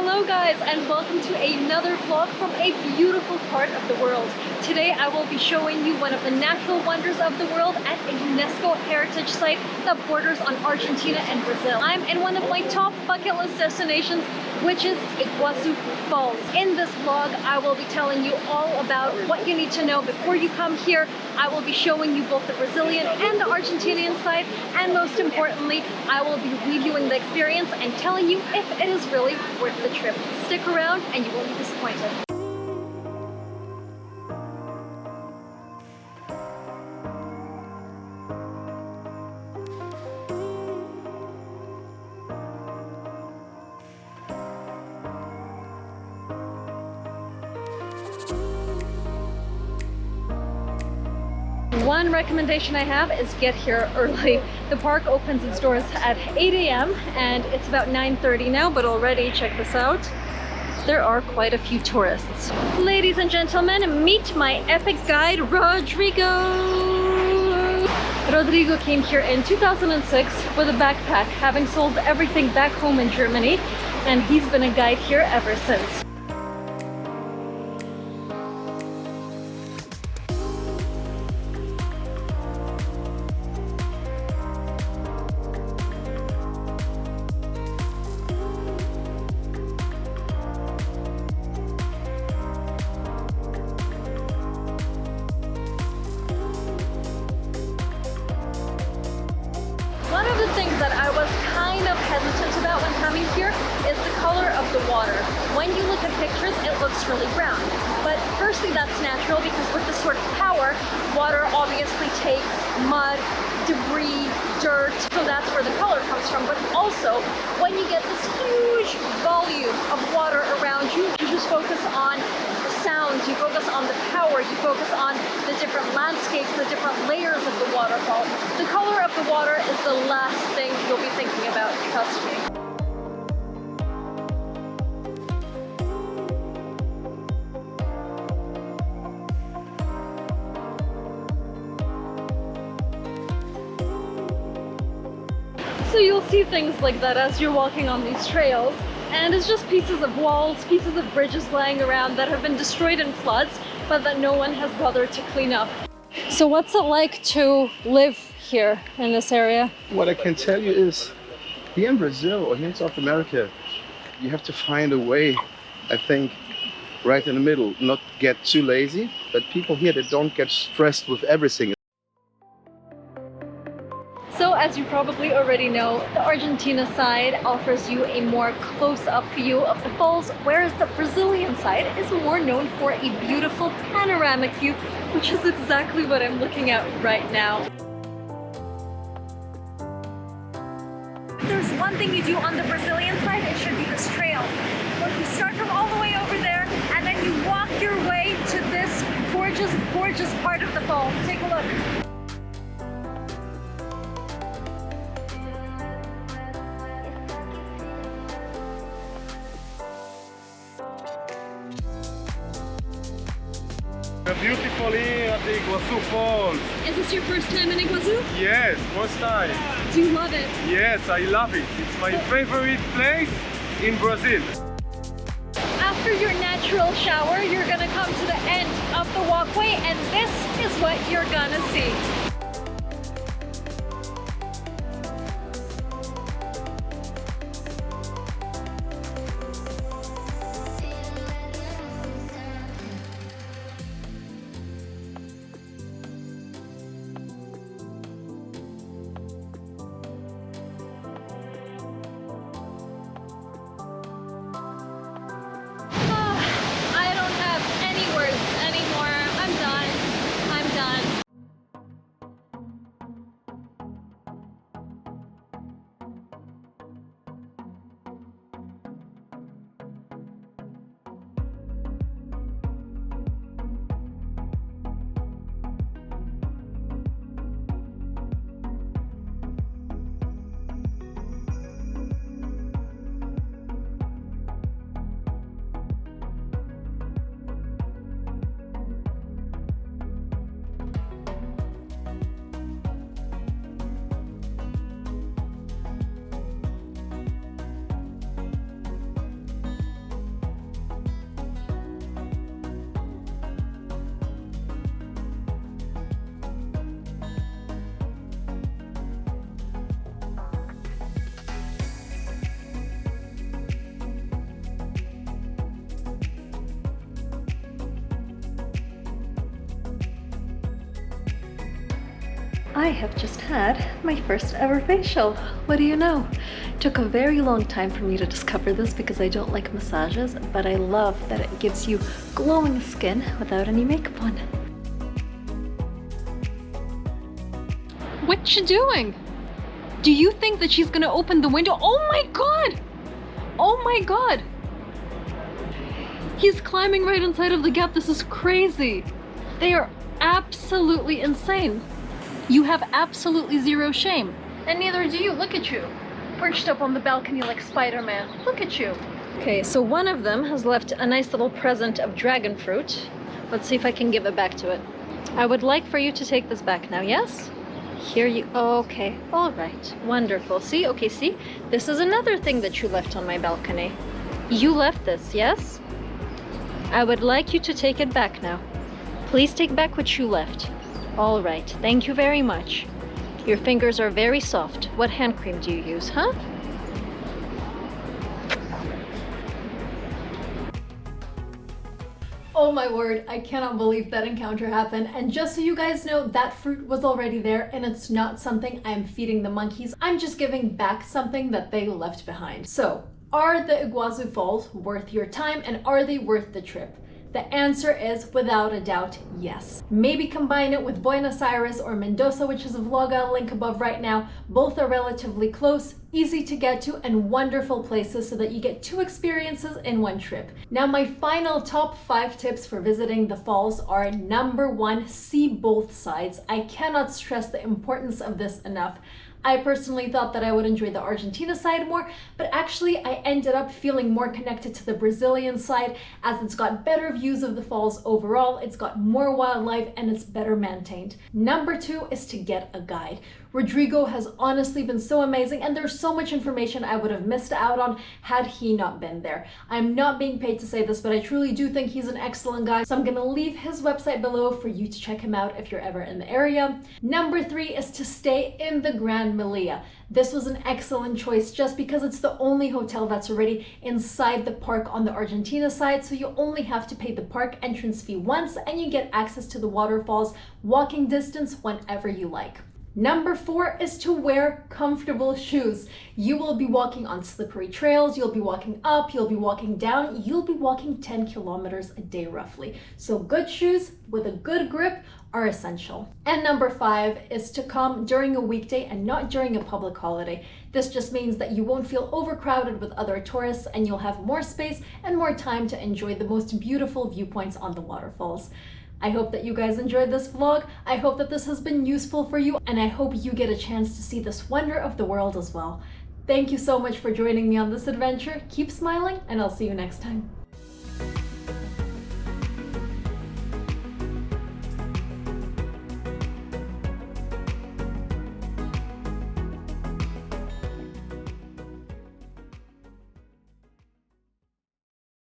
Hello guys, and welcome to another vlog from a beautiful part of the world. Today I will be showing you one of the natural wonders of the world at a UNESCO heritage site that borders on Argentina and Brazil. I'm in one of my top bucket list destinations, which is Iguazu Falls. In this vlog, I will be telling you all about what you need to know before you come here. I will be showing you both the Brazilian and the Argentinian side, and most importantly, I will be reviewing the experience and telling you if it is really worth the trip. Stick around and you won't be disappointed. One recommendation I have is get here early. The park opens its doors at 8 a.m. and it's about 9:30 now, but already, check this out, there are quite a few tourists. Ladies and gentlemen, meet my epic guide, Rodrigo! Rodrigo came here in 2006 with a backpack, having sold everything back home in Germany, and he's been a guide here ever since. One of the things that I was kind of hesitant about when coming here is the color of the water. When you look at pictures, it looks really brown. But firstly, that's natural because with this sort of power, water obviously takes mud, debris, dirt, so that's where the color comes from. But also, when you get this huge volume of water around you, you just focus on the sounds, you focus on the power, you focus on the different landscapes, the different layers of the waterfall. The color of the water is the last thing you'll be thinking about, trust me. So you'll see things like that as you're walking on these trails, and it's just pieces of walls, pieces of bridges lying around that have been destroyed in floods, but that no one has bothered to clean up. So what's it like to live here in this area? What I can tell you is, here in Brazil or here in South America, you have to find a way, I think, right in the middle, not get too lazy, but people here, they don't get stressed with everything. So as you probably already know, the Argentina side offers you a more close-up view of the falls, whereas the Brazilian side is more known for a beautiful panoramic view, which is exactly what I'm looking at right now. If there's one thing you do on the Brazilian side, it should be this trail. Where you start from all the way over there, and then you walk your way to this gorgeous, gorgeous part of the falls. Take a look. We're beautifully at the Iguazu Falls. Is this your first time in Iguazu? Yes, first time. Do you love it? Yes, I love it. It's my favorite place in Brazil. After your natural shower, you're gonna come to the end of the walkway, and this is what you're gonna see. I have just had my first ever facial. What do you know? Took a very long time for me to discover this because I don't like massages, but I love that it gives you glowing skin without any makeup on. What you doing? Do you think that she's gonna open the window? Oh my god! Oh my god! He's climbing right inside of the gap. This is crazy. They are absolutely insane. You have absolutely zero shame. And neither do you. Look at you. Perched up on the balcony like Spider-Man. Look at you. Okay, so one of them has left a nice little present of dragon fruit. Let's see if I can give it back to it. I would like for you to take this back now, yes? Here you... Okay, all right. Wonderful. See? Okay, see? This is another thing that you left on my balcony. You left this, yes? I would like you to take it back now. Please take back what you left. All right, thank you very much. Your fingers are very soft. What hand cream do you use, huh? Oh my word, I cannot believe that encounter happened. And just so you guys know, that fruit was already there and it's not something I'm feeding the monkeys. I'm just giving back something that they left behind. So, are the Iguazu Falls worth your time and are they worth the trip? The answer is, without a doubt, yes. Maybe combine it with Buenos Aires or Mendoza, which is a vlog I'll link above right now. Both are relatively close, easy to get to, and wonderful places so that you get 2 experiences in one trip. Now, my final top 5 tips for visiting the falls are: number 1, see both sides. I cannot stress the importance of this enough. I personally thought that I would enjoy the Argentina side more, but actually I ended up feeling more connected to the Brazilian side as it's got better views of the falls overall, it's got more wildlife, and it's better maintained. Number 2 is to get a guide. Rodrigo has honestly been so amazing, and there's so much information I would have missed out on had he not been there. I'm not being paid to say this, but I truly do think he's an excellent guy, so I'm gonna leave his website below for you to check him out if you're ever in the area. Number 3 is to stay in the Gran Melia. This was an excellent choice just because it's the only hotel that's already inside the park on the Argentina side, so you only have to pay the park entrance fee once and you get access to the waterfalls walking distance whenever you like. Number 4 is to wear comfortable shoes. You will be walking on slippery trails, you'll be walking up, you'll be walking down, you'll be walking 10 kilometers a day roughly. So good shoes with a good grip are essential. And number 5 is to come during a weekday and not during a public holiday. This just means that you won't feel overcrowded with other tourists and you'll have more space and more time to enjoy the most beautiful viewpoints on the waterfalls. I hope that you guys enjoyed this vlog. I hope that this has been useful for you, and I hope you get a chance to see this wonder of the world as well. Thank you so much for joining me on this adventure. Keep smiling, and I'll see you next time.